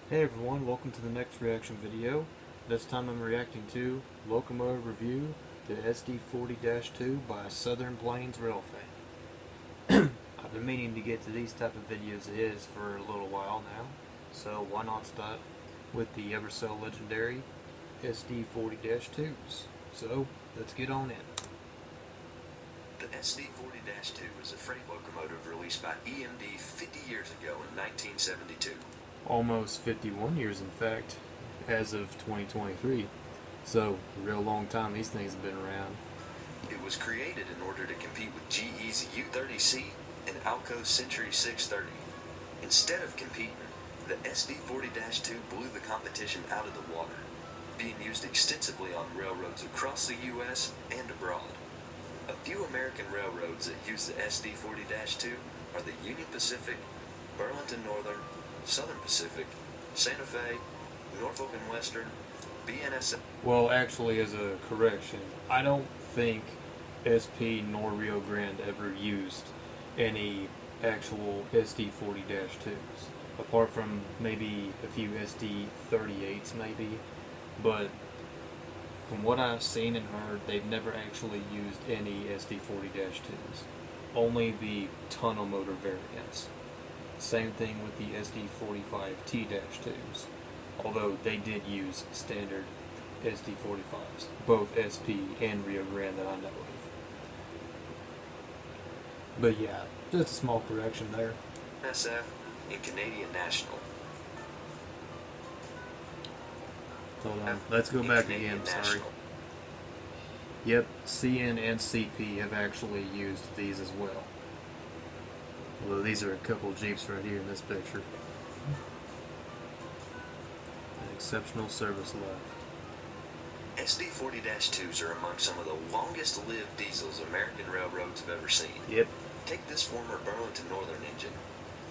Hey everyone, welcome to the next reaction video. This time I'm reacting to Locomotive Review, the SD40-2 by Southern Plains Railfan. I've been meaning to get to these type of videos for a little while now, so why not start with the ever so legendary SD40-2s. So let's get on in. The SD40-2 is a freight locomotive released by EMD 50 years ago in 1972. Almost 51 years in fact, as of 2023. So, a real long time these things have been around. It was created in order to compete with GE's U30C and Alco's Century 630. Instead of competing, the SD40-2 blew the competition out of the water, being used extensively on railroads across the U.S. and abroad. A few American railroads that use the SD40-2 are the Union Pacific, Burlington Northern, Southern Pacific, Santa Fe, Norfolk and Western, BNSF. Well, actually, as a correction, I don't think SP nor Rio Grande ever used any actual SD40-2s, apart from maybe a few SD38s maybe, but from what I've seen and heard, they've never actually used any SD40-2s, only the tunnel motor variants. Same thing with the SD45T-2s, although they did use standard SD45s, both SP and Rio Grande that I know of. But yeah, just a small correction there. SF and Canadian National. Hold on, let's go back again, sorry. Yep, CN and CP have actually used these as well. Although these are a couple of Jeeps right here in this picture. An exceptional service life. SD40-2s are among some of the longest-lived diesels American railroads have ever seen. Yep. Take this former Burlington Northern engine.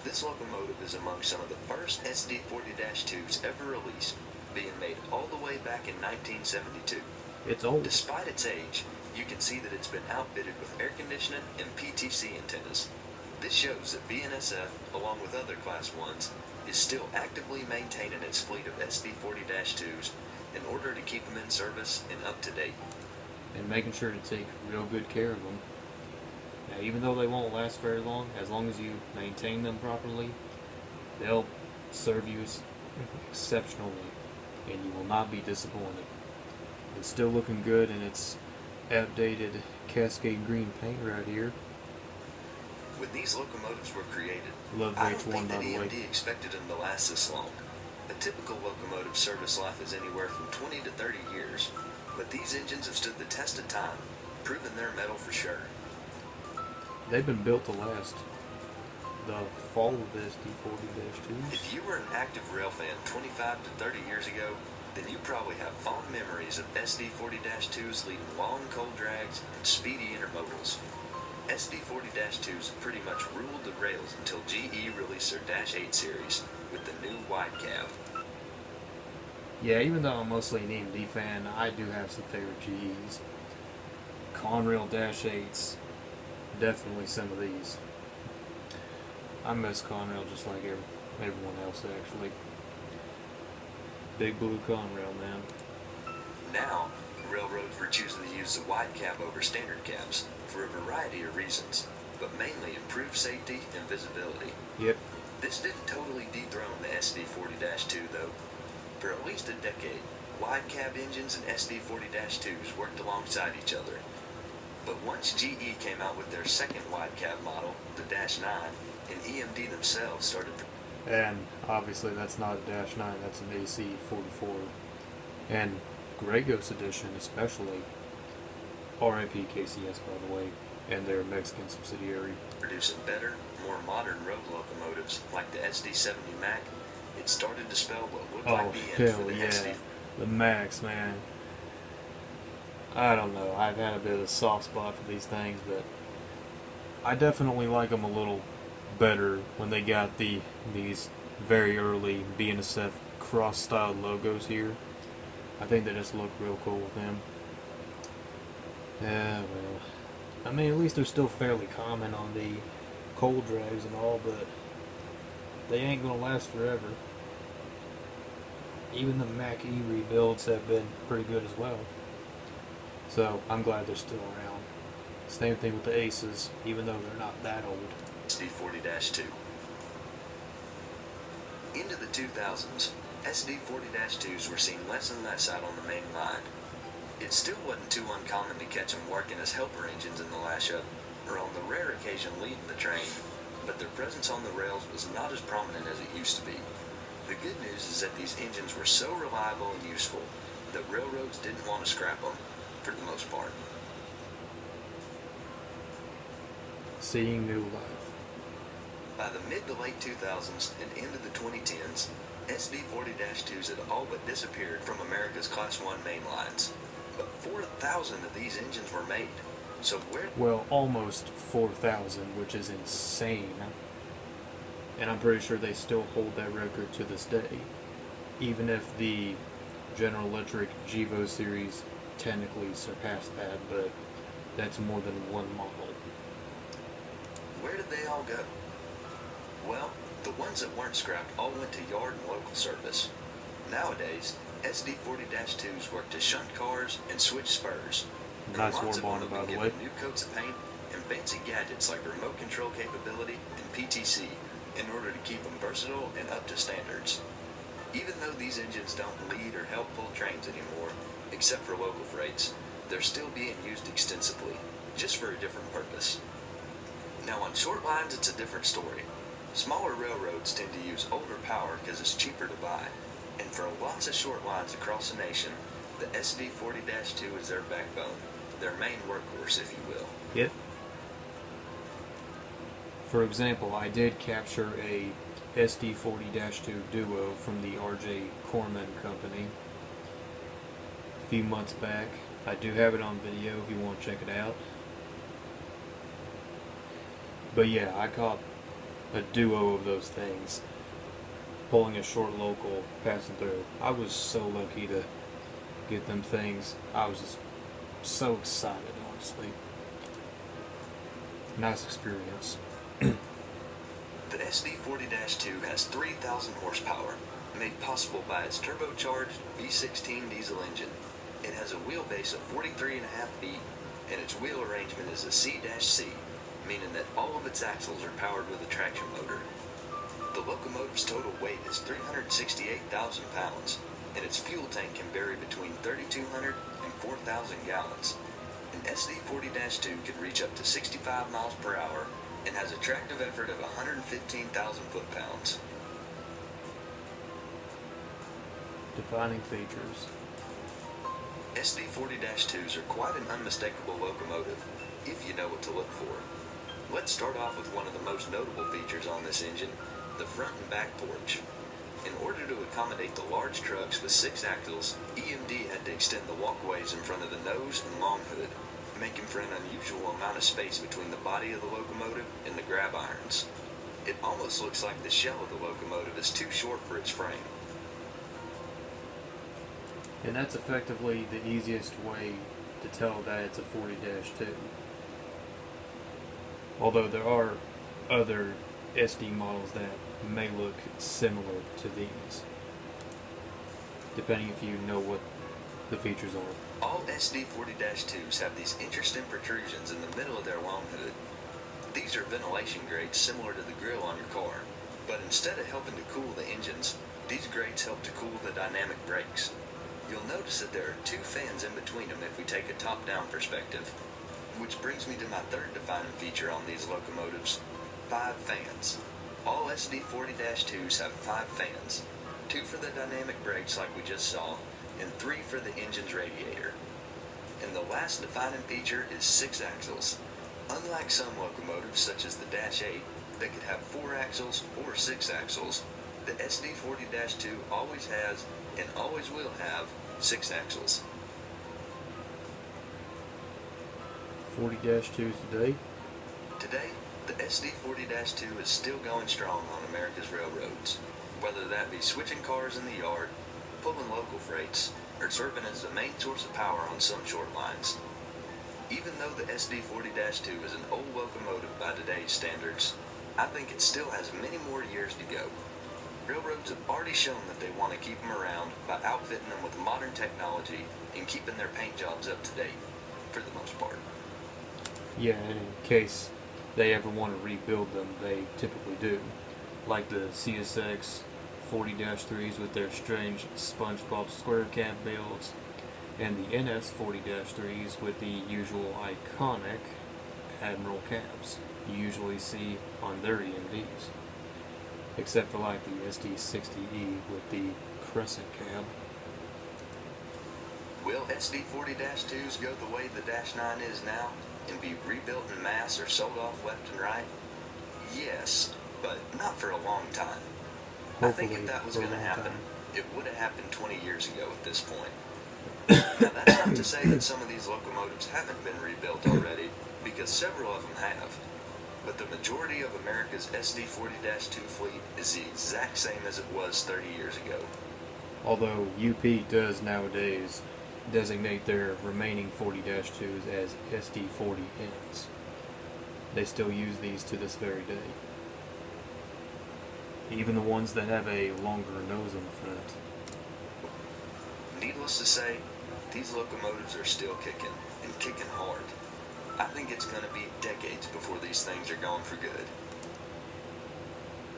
This locomotive is among some of the first SD40-2s ever released, being made all the way back in 1972. It's old. Despite its age, you can see that it's been outfitted with air conditioning and PTC antennas. This shows that BNSF, along with other Class 1s, is still actively maintaining its fleet of SD40-2s in order to keep them in service and up to date. And making sure to take real good care of them. Now, even though they won't last very long, as long as you maintain them properly, they'll serve you exceptionally, and you will not be disappointed. It's still looking good in its updated Cascade Green paint right here. When these locomotives were created, Love I don't H1 think by that the way. EMD expected them to last this long. A typical locomotive service life is anywhere from 20 to 30 years, but these engines have stood the test of time, proving their mettle for sure. They've been built to last. The fall of the SD40-2s. If you were an active rail fan 25 to 30 years ago, then you probably have fond memories of SD40-2s leading long cold drags and speedy intermodals. SD40-2s pretty much ruled the rails until GE released their Dash 8 series with the new wide cab. Yeah, even though I'm mostly an EMD fan, I do have some favorite GEs. Conrail Dash 8s, definitely some of these. I miss Conrail just like everyone else actually. Big blue Conrail, man. Now, railroads were choosing to use the wide cab over standard cabs for a variety of reasons, but mainly improved safety and visibility. Yep. This didn't totally dethrone the SD40-2 though. For at least a decade, wide cab engines and SD40-2s worked alongside each other. But once GE came out with their second wide cab model, the Dash 9, and EMD themselves started. And obviously that's not a Dash 9, that's an AC44. And Grey Ghost Edition especially. RIP KCS by the way, and their Mexican subsidiary. Producing better, more modern road locomotives like the SD70 Mac, it started to spell what looked like the end for the SD. The Max, man. I don't know, I've had a bit of a soft spot for these things, but I definitely like them a little better when they got these very early BNSF cross-styled logos here. I think they just look real cool with them. Yeah, well, I mean, at least they're still fairly common on the cold drags and all, but they ain't gonna last forever. even the Mach E rebuilds have been pretty good as well. So I'm glad they're still around. Same thing with the Aces, even though they're not that old. SD40-2. Into the 2000s, SD40-2s were seen less and less out on the main line. It still wasn't too uncommon to catch them working as helper engines in the lash-up, or on the rare occasion leading the train, but their presence on the rails was not as prominent as it used to be. The good news is that these engines were so reliable and useful that railroads didn't want to scrap them, for the most part. Seeing new life. By the mid to late 2000s and into the 2010s, SD40-2s had all but disappeared from America's Class 1 main lines. But 4,000 of these engines were made. So where... Well, almost 4,000, which is insane. And I'm pretty sure they still hold that record to this day. Even if the General Electric GEVO series technically surpassed that, but that's more than one model. Where did they all go? Well, the ones that weren't scrapped all went to yard and local service. Nowadays, SD40-2s work to shunt cars and switch spurs. Nice Lots of war them bond, by have the been way. given new coats of paint and fancy gadgets like remote control capability and PTC in order to keep them versatile and up to standards. Even though these engines don't lead or help pull trains anymore, except for local freights, they're still being used extensively, just for a different purpose. Now on short lines it's a different story. Smaller railroads tend to use older power because it's cheaper to buy, and for lots of short lines across the nation, the SD40-2 is their backbone, their main workhorse, if you will. Yep. For example, I did capture a SD40-2 Duo from the RJ Corman company a few months back. I do have it on video if you want to check it out. But yeah, I caught a duo of those things pulling a short local, passing through. I was so lucky to get them things. I was just so excited, honestly. Nice experience. The SD40-2 has 3,000 horsepower, made possible by its turbocharged V16 diesel engine. It has a wheelbase of 43.5 feet, and its wheel arrangement is a C-C, meaning that all of its axles are powered with a traction motor. The locomotive's total weight is 368,000 pounds, and its fuel tank can vary between 3,200 and 4,000 gallons. An SD40-2 can reach up to 65 miles per hour and has a tractive effort of 115,000 foot-pounds. Defining features. SD40-2s are quite an unmistakable locomotive, if you know what to look for. Let's start off with one of the most notable features on this engine, the front and back porch. In order to accommodate the large trucks with 6 axles, EMD had to extend the walkways in front of the nose and long hood, making for an unusual amount of space between the body of the locomotive and the grab irons. It almost looks like the shell of the locomotive is too short for its frame. And that's effectively the easiest way to tell that it's a 40-2. Although there are other SD models that may look similar to these, depending if you know what the features are. All SD40-2s have these interesting protrusions in the middle of their long hood. These are ventilation grates similar to the grill on your car, but instead of helping to cool the engines, these grates help to cool the dynamic brakes. You'll notice that there are 2 fans in between them if we take a top-down perspective. Which brings me to my third defining feature on these locomotives, 5 fans. All SD40-2s have 5 fans, 2 for the dynamic brakes like we just saw, and 3 for the engine's radiator. And the last defining feature is 6 axles. Unlike some locomotives such as the Dash 8 that could have 4 axles or 6 axles, the SD40-2 always has and always will have 6 axles. 40-2s today? Today, the SD40-2 is still going strong on America's railroads, whether that be switching cars in the yard, pulling local freights, or serving as the main source of power on some short lines. Even though the SD40-2 is an old locomotive by today's standards, I think it still has many more years to go. Railroads have already shown that they want to keep them around by outfitting them with modern technology and keeping their paint jobs up to date, for the most part. Yeah, and in case they ever want to rebuild them, they typically do. Like the CSX 40-3s with their strange SpongeBob SquareCab builds, and the NS 40-3s with the usual iconic Admiral cabs you usually see on their EMDs. Except for like the SD60E with the crescent cab. Will SD40-2s go the way the Dash 9 is now and be rebuilt en masse or sold off left and right? Yes, but not for a long time. I think if that was going to happen, it would have happened 20 years ago at this point. Now that's not to say that some of these locomotives haven't been rebuilt already, because several of them have. But the majority of America's SD40-2 fleet is the exact same as it was 30 years ago. Although UP does nowadays designate their remaining 40-2s as SD40Ns. They still use these to this very day. Even the ones that have a longer nose in the front. Needless to say, these locomotives are still kicking, and kicking hard. I think it's going to be decades before these things are gone for good.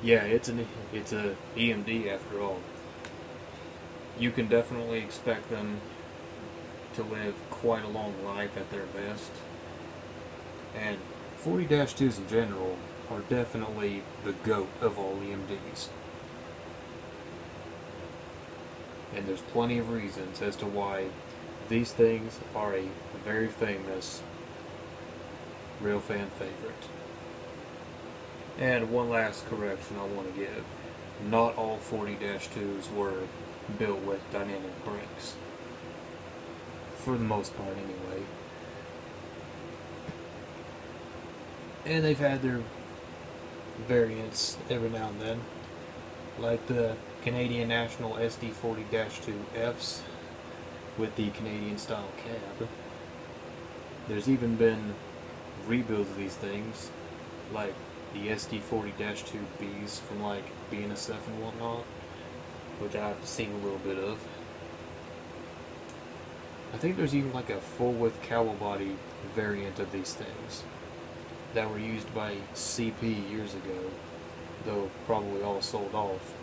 Yeah, it's a EMD after all. You can definitely expect them to live quite a long life at their best. And 40-2s in general are definitely the GOAT of all EMDs. And there's plenty of reasons as to why these things are a very famous Railfan favorite. And one last correction I want to give. Not all 40-2s were built with dynamic brakes. For the most part, anyway. And they've had their variants every now and then. Like the Canadian National SD40-2Fs with the Canadian style cab. There's even been rebuilds of these things, like the SD40-2Bs from like BNSF and whatnot, which I've seen a little bit of. I think there's even like a full-width cowl body variant of these things that were used by CP years ago, though probably all sold off,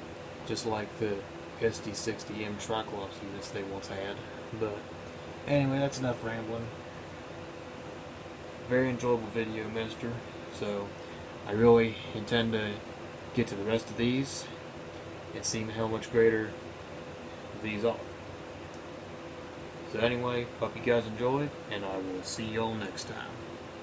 just like the SD60M Triclops units they once had. But anyway, that's enough rambling. Very enjoyable video, mister. So I really intend to get to the rest of these and see how much greater these are. So anyway, hope you guys enjoyed, and I will see y'all next time.